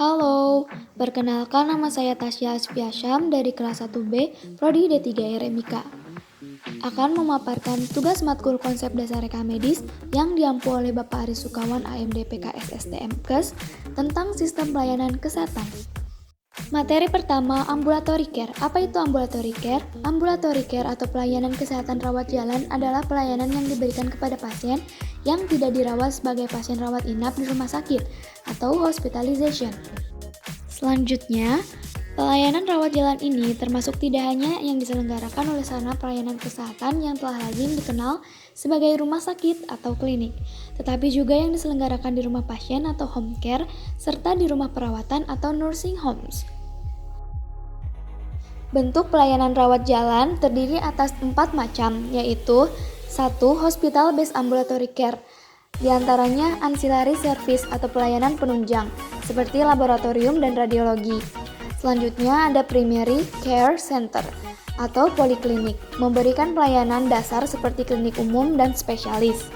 Halo, perkenalkan nama saya Tasya Asfiasyam dari kelas 1B, Prodi D3 RMIK. Akan memaparkan tugas matkul konsep dasar reka medis yang diampu oleh Bapak Aris Sukawan AMD PKS STM Kes tentang sistem pelayanan kesehatan. Materi pertama, ambulatory care. Apa itu ambulatory care? Ambulatory care atau pelayanan kesehatan rawat jalan adalah pelayanan yang diberikan kepada pasien yang tidak dirawat sebagai pasien rawat inap di rumah sakit atau hospitalization. Selanjutnya, pelayanan rawat jalan ini termasuk tidak hanya yang diselenggarakan oleh sarana pelayanan kesehatan yang telah lazim dikenal sebagai rumah sakit atau klinik, tetapi juga yang diselenggarakan di rumah pasien atau home care, serta di rumah perawatan atau nursing homes. Bentuk pelayanan rawat jalan terdiri atas 4 macam, yaitu 1. Hospital based ambulatory care. Di antaranya ancillary service atau pelayanan penunjang, seperti laboratorium dan radiologi. Selanjutnya ada primary care center atau poliklinik, memberikan pelayanan dasar seperti klinik umum dan spesialis.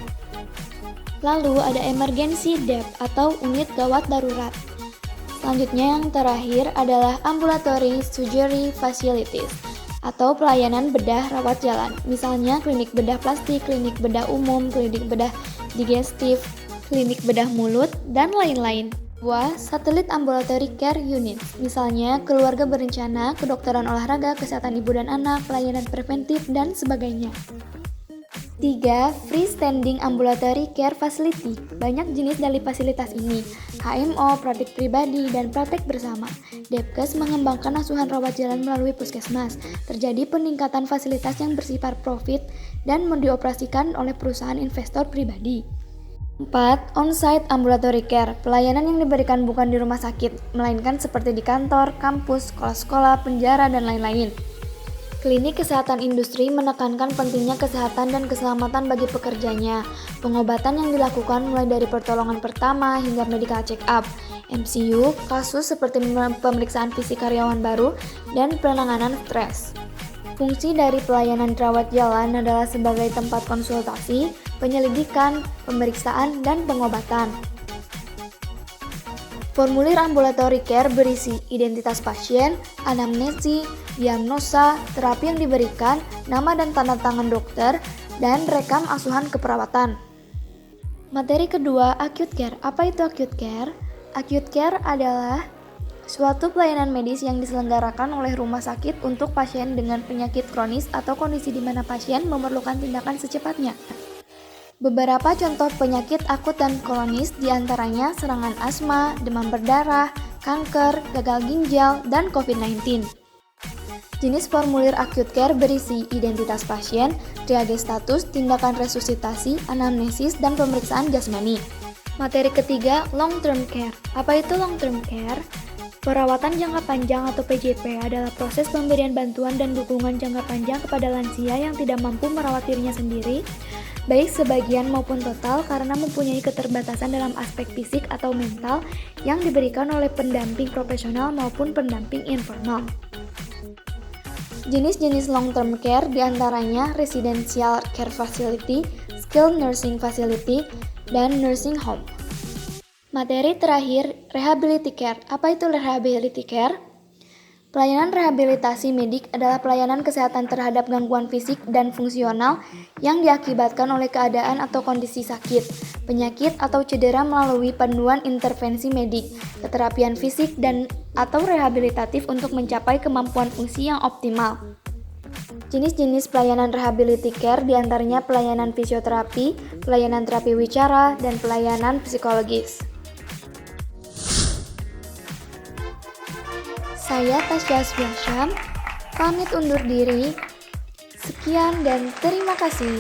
Lalu ada emergency DEP atau unit gawat darurat. Selanjutnya yang terakhir adalah ambulatory surgery facilities atau pelayanan bedah rawat jalan, misalnya klinik bedah plastik, klinik bedah umum, klinik bedah digestif, klinik bedah mulut, dan lain-lain. 2. Satelit ambulatory care unit, misalnya keluarga berencana, kedokteran olahraga, kesehatan ibu dan anak, pelayanan preventif, dan sebagainya. 3. Freestanding ambulatory care facility. Banyak jenis dari fasilitas ini, HMO, praktik pribadi, dan praktik bersama. Depkes mengembangkan asuhan rawat jalan melalui puskesmas. Terjadi peningkatan fasilitas yang bersifat profit dan dioperasikan oleh perusahaan investor pribadi. 4. On-site ambulatory care. Pelayanan yang diberikan bukan di rumah sakit, melainkan seperti di kantor, kampus, sekolah-sekolah, penjara, dan lain-lain. Klinik kesehatan industri menekankan pentingnya kesehatan dan keselamatan bagi pekerjanya. Pengobatan yang dilakukan mulai dari pertolongan pertama hingga medical check-up, MCU, kasus seperti pemeriksaan fisik karyawan baru, dan penanganan stres. Fungsi dari pelayanan rawat jalan adalah sebagai tempat konsultasi, penyelidikan, pemeriksaan, dan pengobatan. Formulir ambulatory care berisi identitas pasien, anamnesi, diagnosa, terapi yang diberikan, nama dan tanda tangan dokter, dan rekam asuhan keperawatan. Materi kedua, acute care. Apa itu acute care? Acute care adalah suatu pelayanan medis yang diselenggarakan oleh rumah sakit untuk pasien dengan penyakit kronis atau kondisi di mana pasien memerlukan tindakan secepatnya. Beberapa contoh penyakit akut dan kronis diantaranya serangan asma, demam berdarah, kanker, gagal ginjal, dan COVID-19. Jenis formulir acute care berisi identitas pasien, triage status, tindakan resusitasi, anamnesis, dan pemeriksaan jasmani. Materi ketiga, long term care. Apa itu long term care? Perawatan jangka panjang atau PJP adalah proses pemberian bantuan dan dukungan jangka panjang kepada lansia yang tidak mampu merawat dirinya sendiri, baik sebagian maupun total karena mempunyai keterbatasan dalam aspek fisik atau mental yang diberikan oleh pendamping profesional maupun pendamping informal. Jenis-jenis long-term care diantaranya residential care facility, skilled nursing facility, dan nursing home. Materi terakhir, rehability care. Apa itu rehability care? Pelayanan rehabilitasi medik adalah pelayanan kesehatan terhadap gangguan fisik dan fungsional yang diakibatkan oleh keadaan atau kondisi sakit, penyakit atau cedera melalui panduan intervensi medik, keterapian fisik dan atau rehabilitatif untuk mencapai kemampuan fungsi yang optimal. Jenis-jenis pelayanan rehability care diantaranya pelayanan fisioterapi, pelayanan terapi wicara, dan pelayanan psikologis. Saya Tasya Asfiasyam, pamit undur diri. Sekian dan terima kasih.